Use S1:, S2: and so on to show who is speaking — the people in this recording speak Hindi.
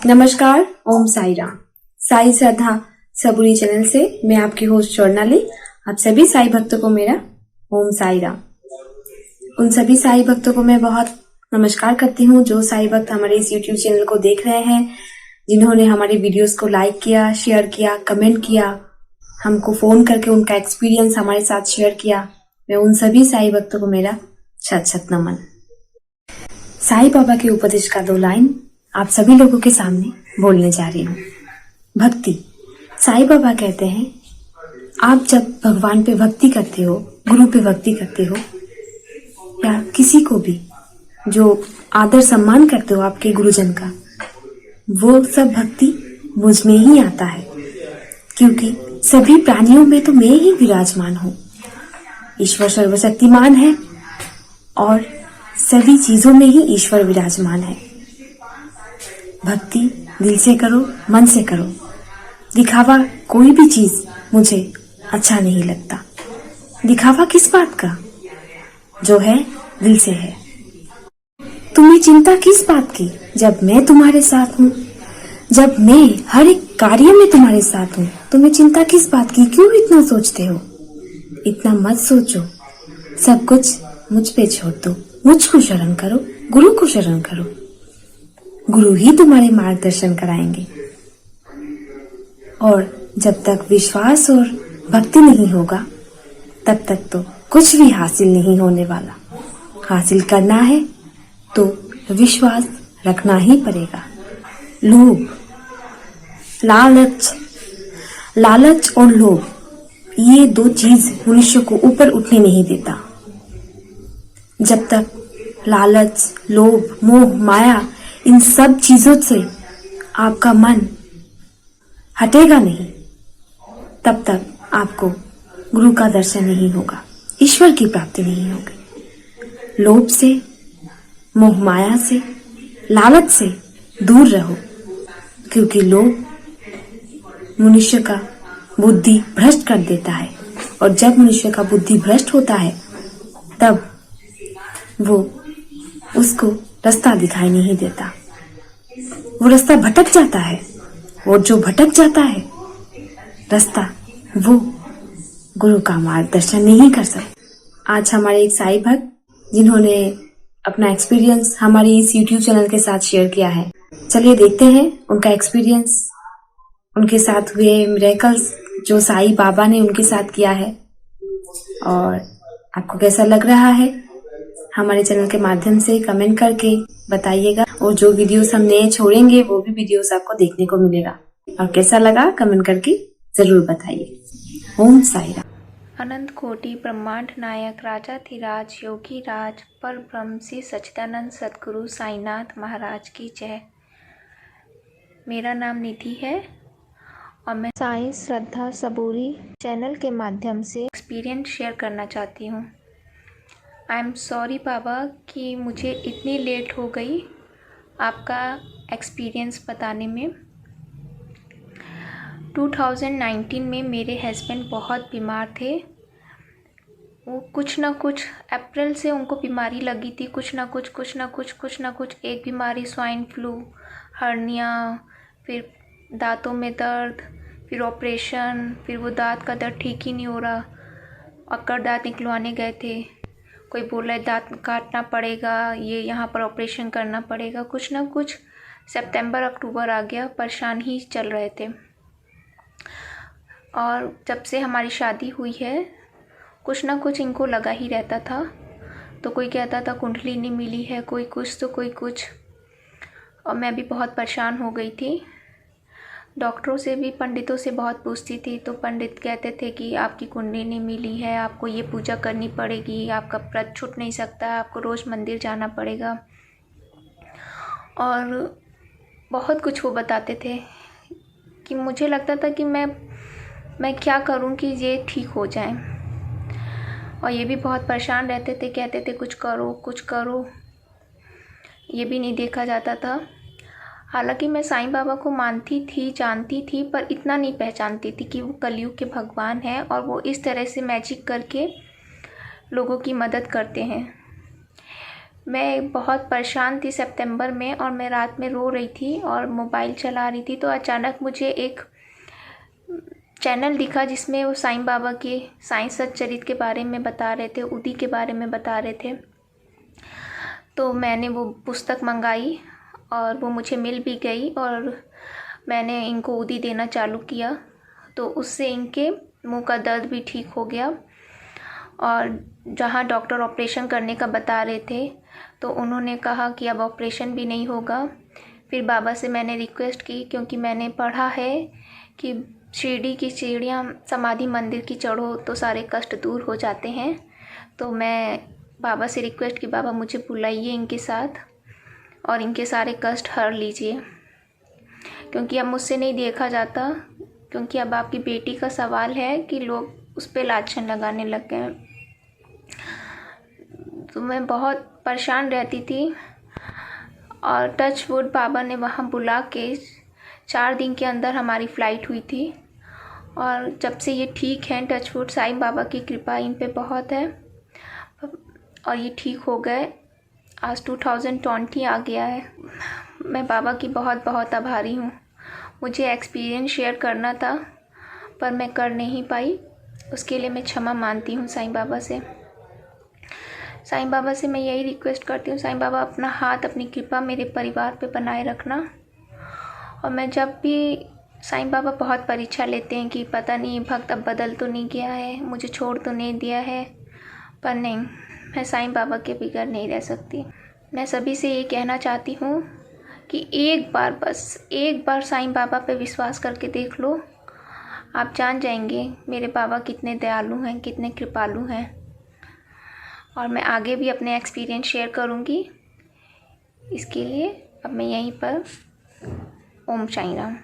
S1: नमस्कार, ओम साई राम। साई श्रद्धा सबूरी चैनल से मैं आपकी होस्ट स्वर्णाली। आप सभी साई भक्तों को मेरा ओम साई राम। उन सभी साई भक्तों को मैं बहुत नमस्कार करती हूँ जो साई भक्त हमारे इस यूट्यूब चैनल को देख रहे हैं, जिन्होंने हमारे वीडियोस को लाइक किया, शेयर किया, कमेंट किया, हमको फोन करके उनका एक्सपीरियंस हमारे साथ शेयर किया। मैं उन सभी साई भक्तों को मेरा शत शत नमन। साई बाबा के उपदेश का 2 लाइन आप सभी लोगों के सामने बोलने जा रही हूँ। भक्ति। साई बाबा कहते हैं, आप जब भगवान पे भक्ति करते हो, गुरु पे भक्ति करते हो, या किसी को भी जो आदर सम्मान करते हो आपके गुरुजन का, वो सब भक्ति मुझ में ही आता है, क्योंकि सभी प्राणियों में तो मैं ही विराजमान हूँ। ईश्वर सर्वशक्तिमान है और सभी चीजों में ही ईश्वर विराजमान है। भक्ति दिल से करो, मन से करो। दिखावा कोई भी चीज मुझे अच्छा नहीं लगता। दिखावा किस बात का? जो है दिल से है। तुम्हें चिंता किस बात की जब मैं तुम्हारे साथ हूँ, जब मैं हर एक कार्य में तुम्हारे साथ हूँ? तुम्हें चिंता किस बात की? क्यों इतना सोचते हो? इतना मत सोचो। सब कुछ मुझ पे छोड़ दो। मुझको शरण करो, गुरु को शरण करो। गुरु ही तुम्हारे मार्गदर्शन कराएंगे। और जब तक विश्वास और भक्ति नहीं होगा, तब तक तो कुछ भी हासिल नहीं होने वाला। हासिल करना है तो विश्वास रखना ही पड़ेगा। लोभ, लालच और लोभ, ये 2 चीज मनुष्य को ऊपर उठने नहीं देता। जब तक लालच, लोभ, मोह, माया, इन सब चीजों से आपका मन हटेगा नहीं, तब तक आपको गुरु का दर्शन नहीं होगा, ईश्वर की प्राप्ति नहीं होगी। लोभ से, मोह माया से, लालच से दूर रहो, क्योंकि लोभ मनुष्य का बुद्धि भ्रष्ट कर देता है, और जब मनुष्य का बुद्धि भ्रष्ट होता है तब वो उसको रास्ता दिखाई नहीं देता। वो रास्ता भटक जाता है, और जो भटक जाता है रास्ता, वो गुरु का मार्गदर्शन नहीं कर सकता। आज हमारे एक साई भक्त जिन्होंने अपना एक्सपीरियंस हमारी इस यूट्यूब चैनल के साथ शेयर किया है, चलिए देखते हैं उनका एक्सपीरियंस, उनके साथ हुए मिरेकल्स जो साई बाबा ने उनके साथ किया है, और आपको कैसा लग रहा है हमारे चैनल के माध्यम से कमेंट करके बताइएगा। और जो वीडियोस हम नए छोड़ेंगे वो भी वीडियोस आपको देखने को मिलेगा। और कैसा लगा कमेंट करके जरूर बताइए। ओम साई राम।
S2: अनंत कोटि ब्रह्मांड नायक राजाधिराज योगी राज पर ब्रह्म श्री सच्चिदानंद सद्गुरु साईनाथ महाराज की जय। मेरा नाम निधि है और मैं साई श्रद्धा सबूरी चैनल के माध्यम से एक्सपीरियंस शेयर करना चाहती हूँ। आई एम सॉरी बाबा कि मुझे इतनी लेट हो गई आपका एक्सपीरियंस बताने में। 2019 में मेरे हस्बैंड बहुत बीमार थे। वो कुछ ना कुछ अप्रैल से उनको बीमारी लगी थी, कुछ ना कुछ एक बीमारी, स्वाइन फ्लू, हर्निया, फिर दांतों में दर्द, फिर ऑपरेशन, फिर वो दांत का दर्द ठीक ही नहीं हो रहा। अक्कड़ दांत निकलवाने गए थे, कोई बोला दांत काटना पड़ेगा, ये यहाँ पर ऑपरेशन करना पड़ेगा। कुछ ना कुछ सितंबर अक्टूबर आ गया, परेशान ही चल रहे थे। और जब से हमारी शादी हुई है कुछ ना कुछ इनको लगा ही रहता था। तो कोई कहता था कुंडली नहीं मिली है, कोई कुछ तो कोई कुछ, और मैं भी बहुत परेशान हो गई थी। डॉक्टरों से भी, पंडितों से बहुत पूछती थी, तो पंडित कहते थे कि आपकी कुंडली नहीं मिली है, आपको ये पूजा करनी पड़ेगी, आपका व्रत छूट नहीं सकता, आपको रोज़ मंदिर जाना पड़ेगा, और बहुत कुछ वो बताते थे कि मुझे लगता था कि मैं क्या करूं कि ये ठीक हो जाए। और ये भी बहुत परेशान रहते थे, कहते थे कुछ करो, ये भी नहीं देखा जाता था। हालांकि मैं साईं बाबा को मानती थी, जानती थी, पर इतना नहीं पहचानती थी कि वो कलयुग के भगवान हैं और वो इस तरह से मैजिक करके लोगों की मदद करते हैं। मैं बहुत परेशान थी सितंबर में, और मैं रात में रो रही थी और मोबाइल चला रही थी, तो अचानक मुझे एक चैनल दिखा जिसमें वो साईं बाबा के साईं सच्चरित्र के बारे में बता रहे थे, उदी के बारे में बता रहे थे। तो मैंने वो पुस्तक मंगाई और वो मुझे मिल भी गई, और मैंने इनको उदी देना चालू किया। तो उससे इनके मुंह का दर्द भी ठीक हो गया। और जहाँ डॉक्टर ऑपरेशन करने का बता रहे थे, तो उन्होंने कहा कि अब ऑपरेशन भी नहीं होगा। फिर बाबा से मैंने रिक्वेस्ट की, क्योंकि मैंने पढ़ा है कि शिरडी की सीढ़ियाँ समाधि मंदिर की चढ़ो तो सारे कष्ट दूर हो जाते हैं। तो मैं बाबा से रिक्वेस्ट की, बाबा मुझे बुलाइए इनके साथ और इनके सारे कष्ट हर लीजिए, क्योंकि अब मुझसे नहीं देखा जाता, क्योंकि अब आपकी बेटी का सवाल है कि लोग उस पर लाछन लगाने लग गए। तो मैं बहुत परेशान रहती थी, और टच वुड बाबा ने वहाँ बुला के 4 दिन के अंदर हमारी फ़्लाइट हुई थी। और जब से ये ठीक हैं, टच वुड, साईं बाबा की कृपा इन पे बहुत है, और ये ठीक हो गए। आज 2020 आ गया है। मैं बाबा की बहुत बहुत आभारी हूँ। मुझे एक्सपीरियंस शेयर करना था, पर मैं कर नहीं पाई। उसके लिए मैं क्षमा मानती हूँ साईं बाबा से। साईं बाबा से मैं यही रिक्वेस्ट करती हूँ, साईं बाबा अपना हाथ, अपनी कृपा मेरे परिवार पे बनाए रखना। और मैं जब भी, साईं बाबा बहुत परीक्षा लेते हैं कि पता नहीं भक्त अब बदल तो नहीं गया है, मुझे छोड़ तो नहीं दिया है, पर नहीं, मैं साईं बाबा के बगैर नहीं रह सकती। मैं सभी से ये कहना चाहती हूँ कि एक बार, बस एक बार साईं बाबा पे विश्वास करके देख लो। आप जान जाएंगे मेरे बाबा कितने दयालु हैं, कितने कृपालु हैं। और मैं आगे भी अपने एक्सपीरियंस शेयर करूँगी। इसके लिए अब मैं यहीं पर, ओम साईं राम।